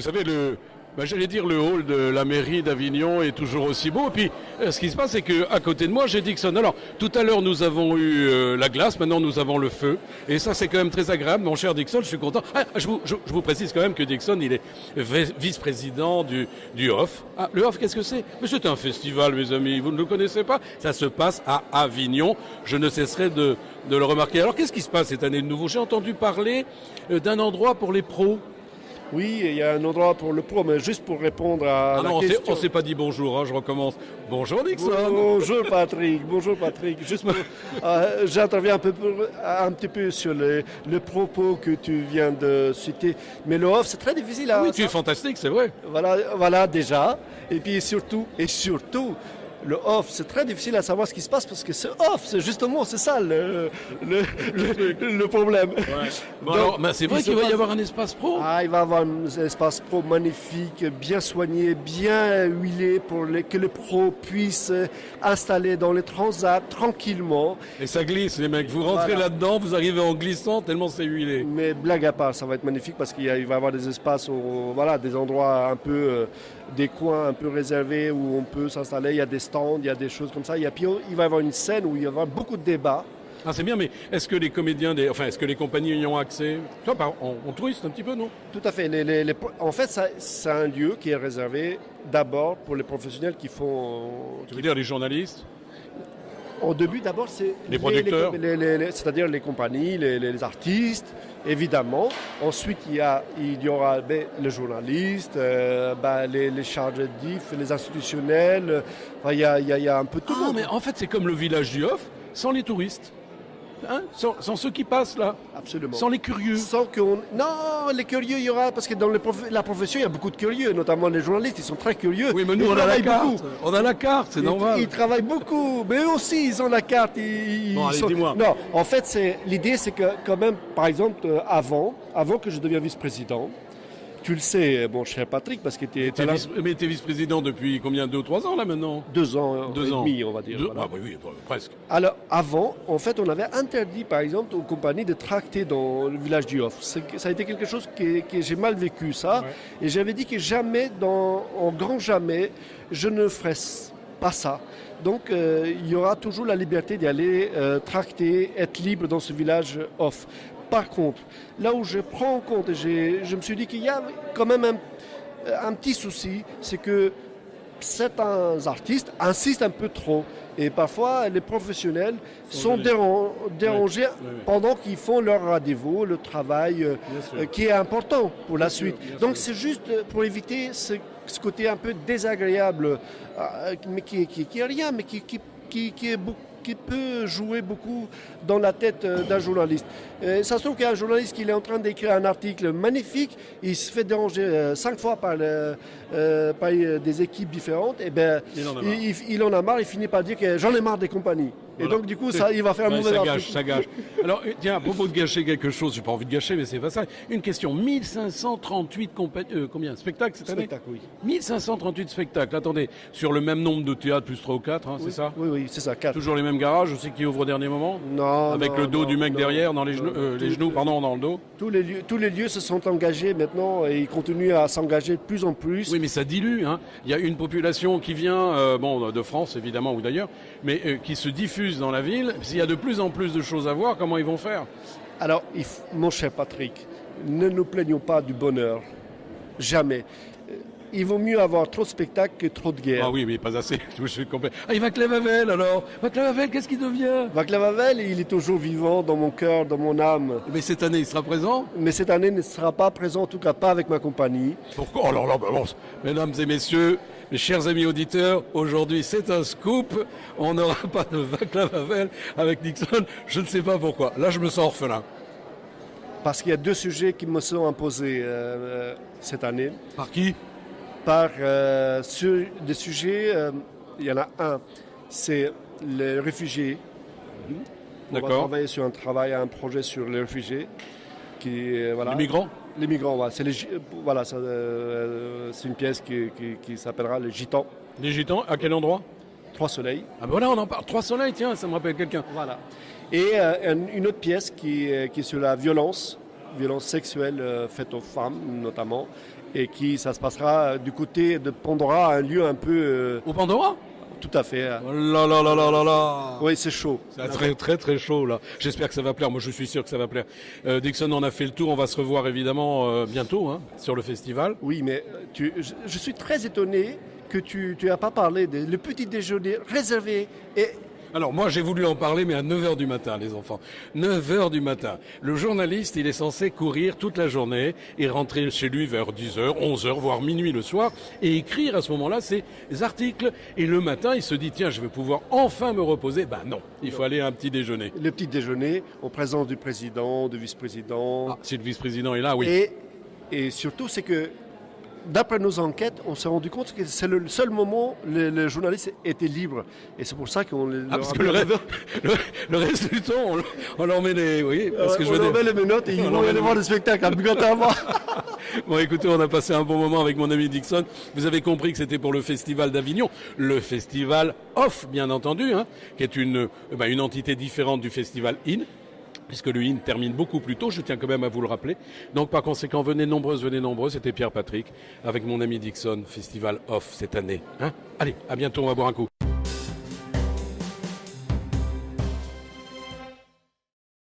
Vous savez, j'allais dire le hall de la mairie d'Avignon est toujours aussi beau. Et puis, ce qui se passe, c'est qu'à côté de moi, j'ai Dixon. Alors, tout à l'heure, nous avons eu la glace, maintenant nous avons le feu. Et ça, c'est quand même très agréable. Mon cher Dixon, je suis content. Ah, je vous précise quand même que Dixon, il est vice-président du HOF. Ah, le HOF, qu'est-ce que c'est? Mais c'est un festival, mes amis. Vous ne le connaissez pas? Ça se passe à Avignon. Je ne cesserai de le remarquer. Alors, qu'est-ce qui se passe cette année de nouveau? J'ai entendu parler d'un endroit pour les pros. Oui, il y a un endroit pour le pro, mais juste pour répondre à la question. On s'est pas dit bonjour, hein, je recommence. Bonjour Nixon. Bonjour Patrick, bonjour Patrick. Juste pour, j'interviens un petit peu sur le propos que tu viens de citer. Mais le off, c'est très difficile à... Oui, tu es fantastique, c'est vrai. Voilà déjà. Et puis surtout, le off, c'est très difficile à savoir ce qui se passe parce que ce off, c'est ça le problème. Ouais. Bon, alors, c'est vrai qu'il va y avoir un espace pro. Il va y avoir un espace pro magnifique, bien soigné, bien huilé pour que les pros puissent installer dans les transats tranquillement. Et ça glisse, les mecs. Vous rentrez là-dedans, vous arrivez en glissant tellement c'est huilé. Mais blague à part, ça va être magnifique parce qu'il va y avoir des espaces, des endroits un peu... des coins un peu réservés où on peut s'installer, il y a des stands, il y a des choses comme ça. Puis il va y avoir une scène où il va y avoir beaucoup de débats. Ah, c'est bien, mais est-ce que les comédiens, est-ce que les compagnies y ont accès? On touriste un petit peu, non? Tout à fait. En fait, c'est un lieu qui est réservé d'abord pour les professionnels qui font... Tu veux dire les journalistes? Au début, d'abord, c'est les producteurs, c'est-à-dire les compagnies, les artistes, évidemment. Ensuite, il y aura les journalistes, les chargés de diff, les institutionnels. Il y a un peu tout. Ah, mais en fait, c'est comme le village du Hof, sans les touristes. Hein, sans ceux qui passent là. Absolument. Sans les curieux. Non, les curieux, il y aura, parce que dans la profession, il y a beaucoup de curieux, notamment les journalistes, ils sont très curieux. Oui, mais nous, on a la carte. Beaucoup. On a la carte, c'est normal. Ils travaillent beaucoup, mais eux aussi, ils ont la carte. Dis-moi. Non, en fait, l'idée, c'est que quand même, par exemple, avant que je devienne vice-président, tu le sais, mon cher Patrick, parce que tu es... Mais tu es vice-président depuis combien? 2 ou 3 ans là maintenant? 2 ans et demi, on va dire. Voilà. Ah oui, presque. Alors avant, en fait, on avait interdit, par exemple, aux compagnies de tracter dans le village du Hof. Ça a été quelque chose que j'ai mal vécu, ça. Ouais. Et j'avais dit que jamais, en grand jamais, je ne ferais pas ça. Donc, il y aura toujours la liberté d'y aller tracter, être libre dans ce village Hof. Par contre, là où je prends en compte, je me suis dit qu'il y a quand même un petit souci, c'est que certains artistes insistent un peu trop. Et parfois, les professionnels sont dérangés pendant qu'ils font leur rendez-vous, le travail qui est important pour la suite. Donc, c'est juste pour éviter ce côté un peu désagréable, mais qui est rien, mais qui peut jouer beaucoup dans la tête d'un journaliste. Ça se trouve qu'il y a un journaliste qui est en train d'écrire un article magnifique, il se fait déranger 5 fois par des équipes différentes, et il en a marre, il finit par dire que j'en ai marre des compagnies. Et donc du coup, il va faire un mauvais article. Ça gâche. Alors tiens, à propos de gâcher quelque chose, j'ai pas envie de gâcher, mais c'est pas ça. Une question, 1538 combien spectacles cette année? Spectacles, oui. 1538 spectacles, attendez, sur le même nombre de théâtres, plus 3 ou 4, hein, oui, c'est ça? Oui, c'est ça, 4. Toujours les mêmes garages aussi qui ouvrent au dernier moment? Non. Avec le dos du mec derrière, dans les genoux, dans le dos? Tous les lieux se sont engagés maintenant et ils continuent à s'engager de plus en plus. Oui, mais ça dilue, hein. Il y a une population qui vient, de France évidemment ou d'ailleurs, mais qui se diffuse dans la ville. S'il y a de plus en plus de choses à voir, comment ils vont faire? Alors, mon cher Patrick, ne nous plaignons pas du bonheur. Jamais. Il vaut mieux avoir trop de spectacles que trop de guerres. Ah oui, mais pas assez. Je suis complet. Ah, et Václav Havel alors? Václav Havel, qu'est-ce qu'il devient? Václav Havel, il est toujours vivant dans mon cœur, dans mon âme. Mais cette année, il sera présent? Mais cette année, il ne sera pas présent, en tout cas pas avec ma compagnie. Pourquoi? Alors là, mesdames et messieurs, mes chers amis auditeurs, aujourd'hui c'est un scoop. On n'aura pas de Václav Havel avec Nixon. Je ne sais pas pourquoi. Là, je me sens orphelin. Parce qu'il y a 2 sujets qui me sont imposés cette année. Par qui? Sur des sujets, il y en a un, c'est les réfugiés. On va travailler sur un projet sur les réfugiés. Les migrants? Les migrants, voilà. C'est une pièce qui s'appellera Les Gitans. Les Gitans, à quel endroit? Trois Soleils. Ah ben voilà, on en parle. Trois Soleils, tiens, ça me rappelle quelqu'un. Voilà. Et une autre pièce qui est sur la violence sexuelle faite aux femmes notamment. et qui ça se passera du côté de Pandora, un lieu un peu Au Pandora? tout à fait. Oh là là là là là là. Oui, c'est chaud. C'est très très très chaud là. J'espère que ça va plaire. Moi je suis sûr que ça va plaire. Dixon en a fait le tour. On va se revoir évidemment bientôt sur le festival. Oui, mais je suis très étonné que tu n'as pas parlé le petit déjeuner réservé. Et Alors moi j'ai voulu en parler mais à 9 heures du matin les enfants. 9 heures du matin. Le journaliste il est censé courir toute la journée et rentrer chez lui vers 10 heures, 11 heures, voire minuit le soir et écrire à ce moment-là ses articles. Et le matin il se dit tiens je vais pouvoir enfin me reposer. Ben non, il faut aller à un petit déjeuner. le petit déjeuner en présence du président, du vice-président. Ah, si le vice-président est là, oui. Et surtout, c'est que d'après nos enquêtes, on s'est rendu compte que c'est le seul moment où le journaliste était libre. Et c'est pour ça qu'on Parce que le reste du temps, on leur met les... Oui, parce que je on veux leur dire... met les menottes et ils On vont leur met aller les voir le spectacle obligatoirement. Bon, écoutez, on a passé un bon moment avec mon ami Dixon. Vous avez compris que c'était pour le Festival d'Avignon. Le Festival Off, bien entendu, qui est une entité différente du Festival In, puisque le IN termine beaucoup plus tôt, je tiens quand même à vous le rappeler. Donc par conséquent, venez nombreux, c'était Pierre Patrick, avec mon ami Dixon, Festival Off cette année. Allez, à bientôt, on va boire un coup.